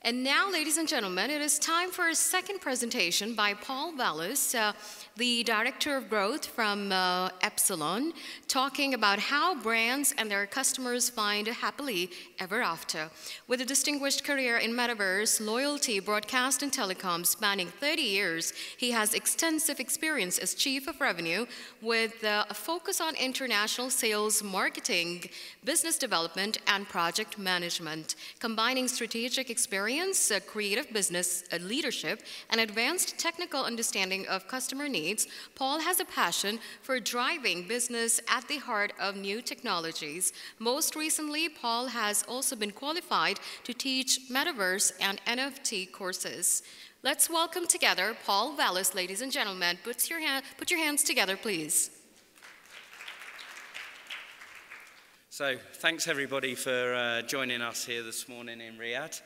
And now, ladies and gentlemen, it is time for a second presentation by Paul Wallis, the Director of Growth from Epsilon, talking about how brands and their customers find happily ever after. With a distinguished career in metaverse, loyalty, broadcast, and telecom spanning 30 years, he has extensive experience as Chief of Revenue with a focus on international sales, marketing, business development, and project management, combining strategic experience, creative business leadership, and advanced technical understanding of customer needs. Paul has a passion for driving business at the heart of new technologies. Most recently, Paul has also been qualified to teach metaverse and NFT courses. Let's welcome together Paul Wallis, ladies and gentlemen. Put your hands together, please. So, thanks everybody for joining us here this morning in Riyadh.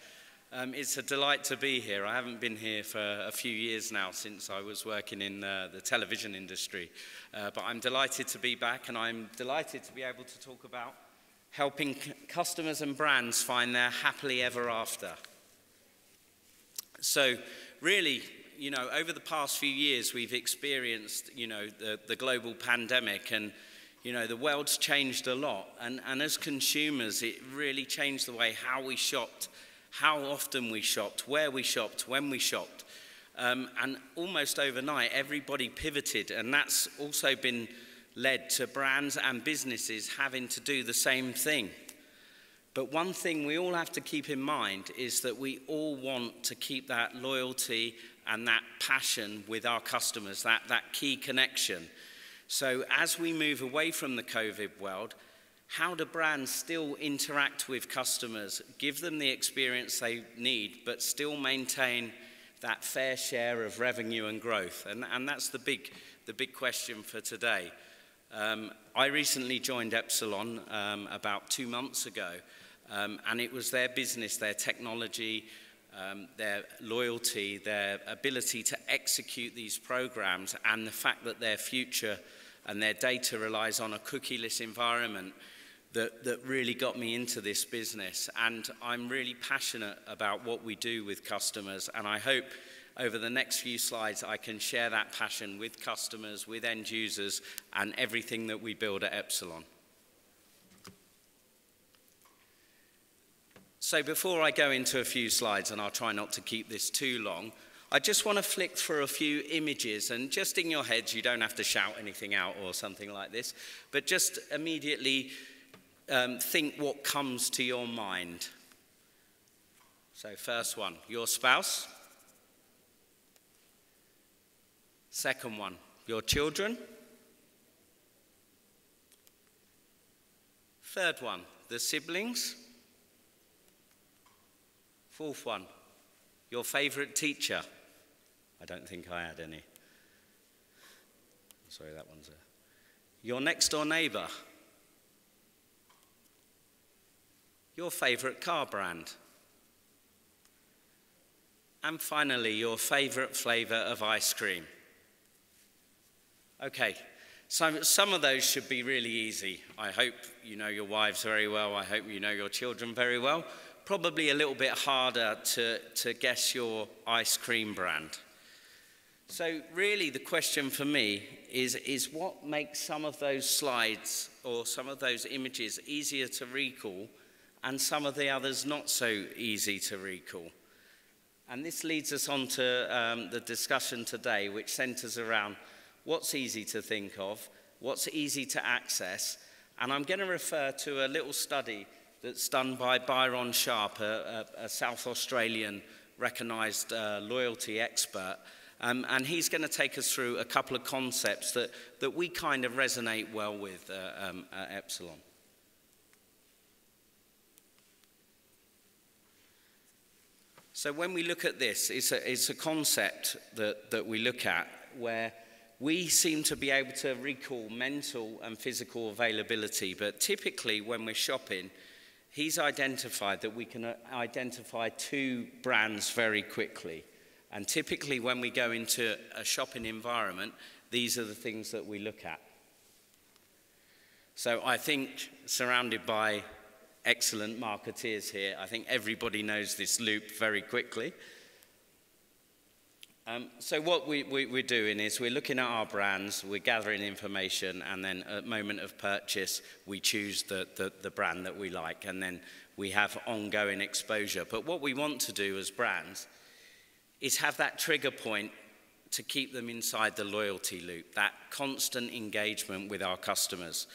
It's a delight to be here. I haven't been here for a few years now since I was working in the television industry. But I'm delighted to be back, and I'm delighted to be able to talk about helping customers and brands find their happily ever after. So really, over the past few years, we've experienced, the global pandemic, and the world's changed a lot. And as consumers, it really changed the way how we shopped, how often we shopped, where we shopped, when we shopped. And almost overnight, everybody pivoted, and that's also been led to brands and businesses having to do the same thing. But one thing we all have to keep in mind is that we all want to keep that loyalty and that passion with our customers, that key connection. So as we move away from the COVID world, how do brands still interact with customers, give them the experience they need, but still maintain that fair share of revenue and growth? And that's the big question for today. I recently joined Epsilon about 2 months ago, and it was their business, their technology, their loyalty, their ability to execute these programs, and the fact that their future and their data relies on a cookieless environment that really got me into this business. And I'm really passionate about what we do with customers, and I hope over the next few slides I can share that passion with customers, with end users, and everything that we build at Epsilon. So before I go into a few slides, and I'll try not to keep this too long, I just want to flick through a few images, and just in your heads, you don't have to shout anything out or something like this, but just immediately think what comes to your mind. So first one, your spouse. Second one, your children. Third one, the siblings. Fourth one, your favorite teacher. I don't think I had any. Sorry, that one's your next door neighbor. Your favorite car brand. And finally, your favorite flavor of ice cream. Okay, so some of those should be really easy. I hope you know your wives very well. I hope you know your children very well. Probably a little bit harder to guess your ice cream brand. So really the question for me is what makes some of those slides or some of those images easier to recall and some of the others not so easy to recall? And this leads us on to the discussion today, which centers around what's easy to think of, what's easy to access, and I'm going to refer to a little study that's done by Byron Sharp, a South Australian recognized loyalty expert, and he's going to take us through a couple of concepts that we kind of resonate well with at Epsilon. So when we look at this, it's a concept that we look at where we seem to be able to recall mental and physical availability, but typically when we're shopping, he's identified that we can identify two brands very quickly. And typically when we go into a shopping environment, these are the things that we look at. So I think surrounded by excellent marketeers here. I think everybody knows this loop very quickly. So what we're doing is we're looking at our brands, we're gathering information, and then at moment of purchase, we choose the brand that we like, and then we have ongoing exposure. But what we want to do as brands is have that trigger point to keep them inside the loyalty loop, that constant engagement with our customers.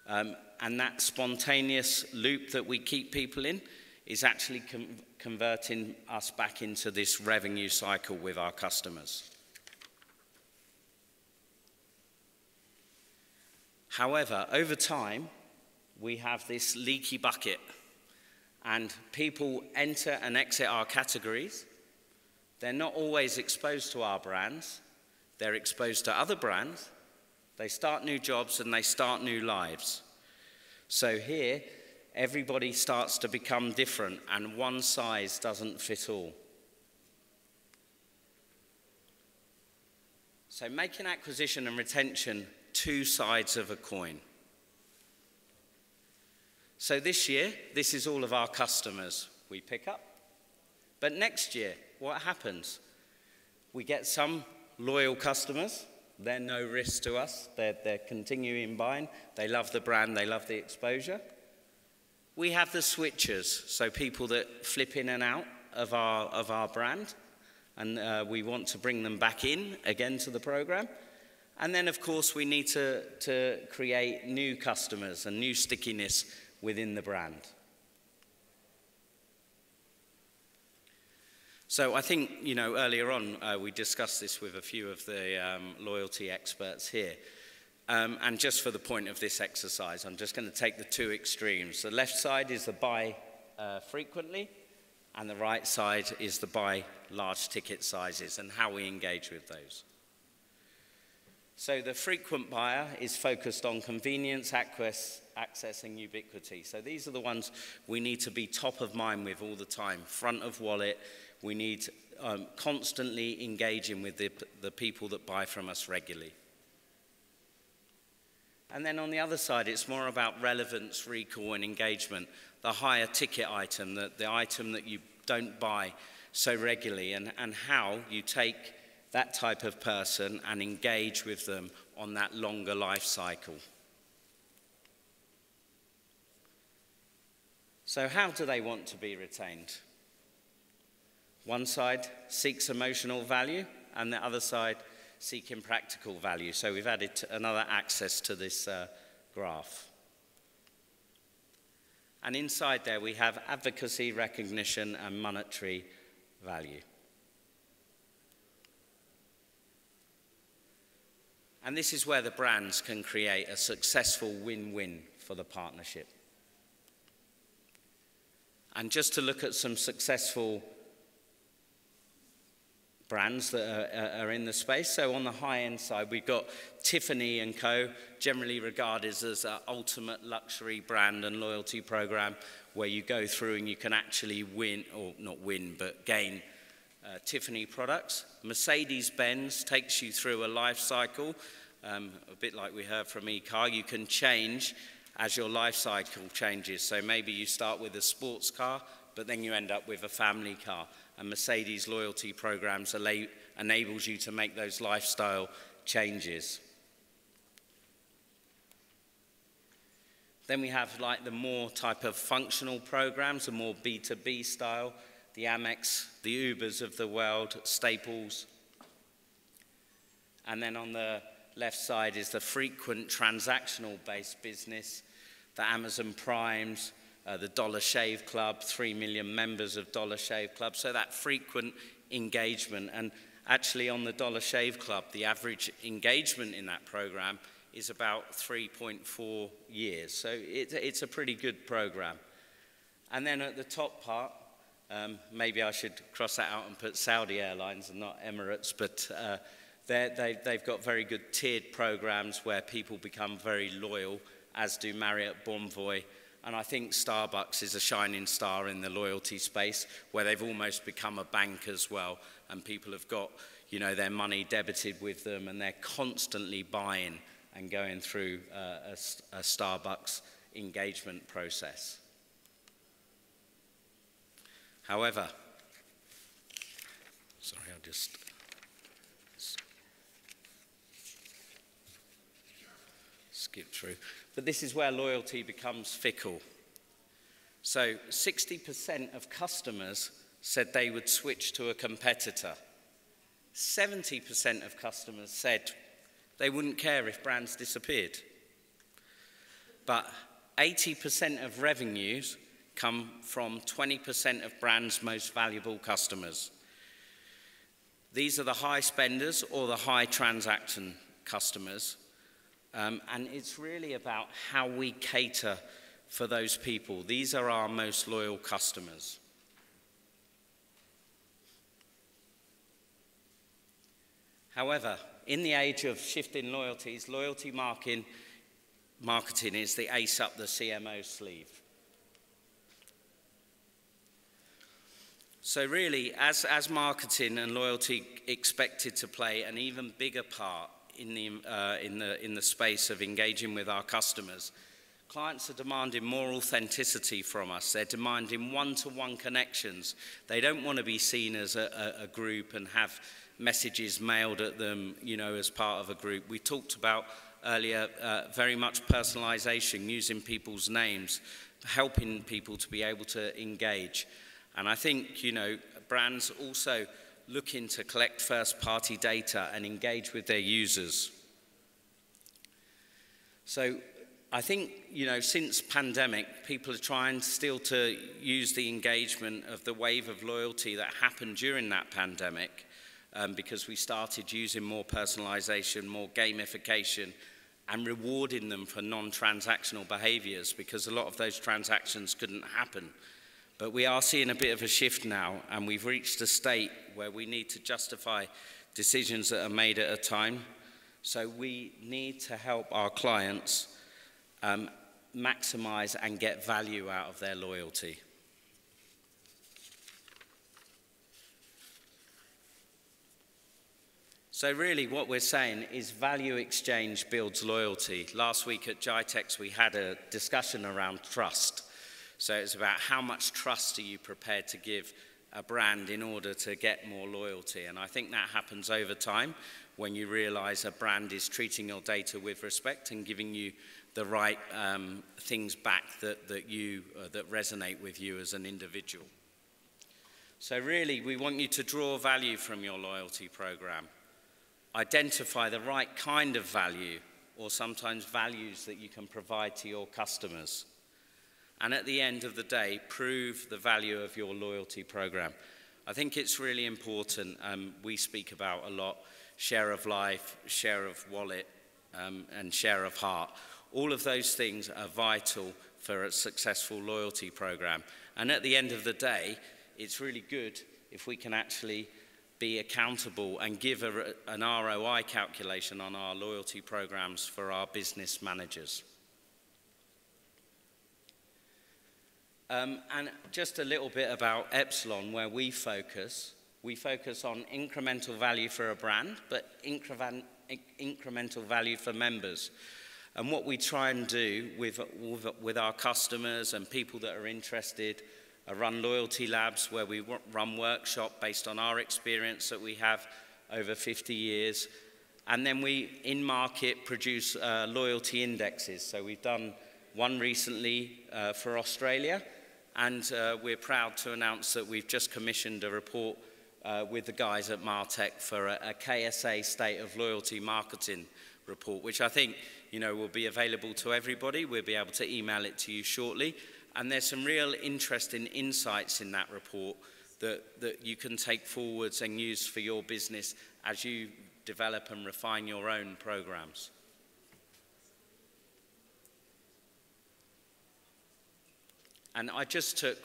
And that spontaneous loop that we keep people in is actually converting us back into this revenue cycle with our customers. However, over time, we have this leaky bucket, and people enter and exit our categories. They're not always exposed to our brands. They're exposed to other brands. They start new jobs and they start new lives. So here, everybody starts to become different, and one size doesn't fit all. So making acquisition and retention two sides of a coin. So this year, this is all of our customers we pick up. But next year, what happens? We get some loyal customers. They're no risk to us. They're continuing buying. They love the brand. They love the exposure. We have the switchers, so people that flip in and out of our brand, and we want to bring them back in again to the program. And then, of course, we need to create new customers and new stickiness within the brand. So I think, earlier on, we discussed this with a few of the loyalty experts here. And just for the point of this exercise, I'm just going to take the two extremes. The left side is the buy frequently, and the right side is the buy large ticket sizes and how we engage with those. So the frequent buyer is focused on convenience, access, and ubiquity. So these are the ones we need to be top of mind with all the time, front of wallet. We need constantly engaging with the people that buy from us regularly. And then on the other side, it's more about relevance, recall, and engagement. The higher ticket item, the item that you don't buy so regularly, and how you take that type of person and engage with them on that longer life cycle. So how do they want to be retained? One side seeks emotional value, and the other side seeking practical value. So we've added another axis to this graph. And inside there we have advocacy, recognition, and monetary value. And this is where the brands can create a successful win-win for the partnership. And just to look at some successful brands that are in the space. So on the high-end side, we've got Tiffany & Co., generally regarded as an ultimate luxury brand and loyalty program, where you go through and you can actually win, or not win, but gain Tiffany products. Mercedes-Benz takes you through a life cycle, a bit like we heard from eCar. You can change as your life cycle changes. So maybe you start with a sports car, but then you end up with a family car. And Mercedes loyalty programs enables you to make those lifestyle changes. Then we have like the more type of functional programs, the more B2B style, the Amex, the Ubers of the world, Staples. And then on the left side is the frequent transactional-based business, the Amazon Primes, the Dollar Shave Club, 3 million members of Dollar Shave Club. So that frequent engagement. And actually on the Dollar Shave Club, the average engagement in that program is about 3.4 years. So it's a pretty good program. And then at the top part, maybe I should cross that out and put Saudi Airlines and not Emirates, but they've got very good tiered programs where people become very loyal, as do Marriott Bonvoy. And I think Starbucks is a shining star in the loyalty space, where they've almost become a bank as well, and people have got, their money debited with them, and they're constantly buying and going through a Starbucks engagement process. However, sorry, I'll just skip through. But this is where loyalty becomes fickle. So 60% of customers said they would switch to a competitor. 70% of customers said they wouldn't care if brands disappeared. But 80% of revenues come from 20% of brands' most valuable customers. These are the high spenders or the high transaction customers. And it's really about how we cater for those people. These are our most loyal customers. However, in the age of shifting loyalties, loyalty marketing is the ace up the CMO's sleeve. So really, as marketing and loyalty expected to play an even bigger part in the space of engaging with our customers, clients are demanding more authenticity from us. They're demanding one-to-one connections. They don't want to be seen as a group and have messages mailed at them, as part of a group. We talked about earlier very much personalization, using people's names, helping people to be able to engage. And I think, brands also looking to collect first-party data and engage with their users. So I think, since pandemic, people are trying still to use the engagement of the wave of loyalty that happened during that pandemic, because we started using more personalization, more gamification, and rewarding them for non-transactional behaviors, because a lot of those transactions couldn't happen. But we are seeing a bit of a shift now, and we've reached a state where we need to justify decisions that are made at a time. So we need to help our clients maximize and get value out of their loyalty. So really what we're saying is value exchange builds loyalty. Last week at GITEX we had a discussion around trust. So it's about how much trust are you prepared to give a brand in order to get more loyalty. And I think that happens over time when you realize a brand is treating your data with respect and giving you the right things back that resonate with you as an individual. So really we want you to draw value from your loyalty program. Identify the right kind of value, or sometimes values that you can provide to your customers. And at the end of the day, prove the value of your loyalty program. I think it's really important. We speak about a lot, share of life, share of wallet, and share of heart. All of those things are vital for a successful loyalty program. And at the end of the day, it's really good if we can actually be accountable and give an ROI calculation on our loyalty programs for our business managers. And just a little bit about Epsilon, where we focus. We focus on incremental value for a brand, but incremental value for members. And what we try and do with our customers and people that are interested, run loyalty labs where we run workshop based on our experience that we have over 50 years. And then we, in market, produce loyalty indexes. So we've done one recently for Australia, and we're proud to announce that we've just commissioned a report with the guys at Martech for a KSA State of Loyalty Marketing report, which I think will be available to everybody. We'll be able to email it to you shortly. And there's some real interesting insights in that report that you can take forwards and use for your business as you develop and refine your own programs. And I just took,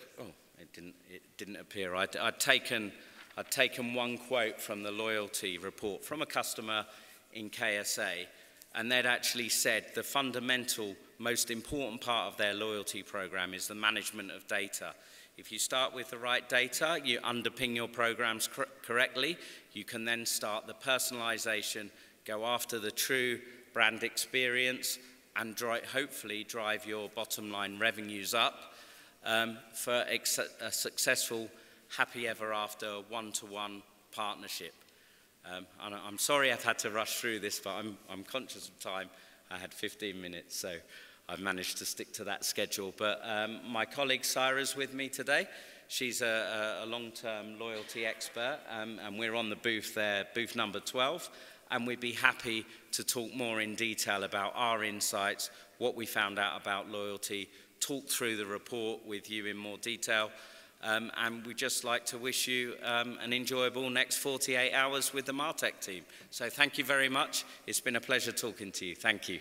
it didn't appear. I'd taken one quote from the loyalty report from a customer in KSA, and they'd actually said the fundamental, most important part of their loyalty program is the management of data. If you start with the right data, you underpin your programs correctly, you can then start the personalization, go after the true brand experience, and hopefully drive your bottom line revenues up for a successful happy ever after, one-to-one partnership. And I'm sorry I've had to rush through this, but I'm conscious of time. I had 15 minutes, so I've managed to stick to that schedule. But my colleague Sarah's with me today. She's a long-term loyalty expert, and we're on the booth there, booth number 12, and we'd be happy to talk more in detail about our insights, what we found out about loyalty, talk through the report with you in more detail, and we'd just like to wish you an enjoyable next 48 hours with the Martech team. So thank you very much. It's been a pleasure talking to you. Thank you.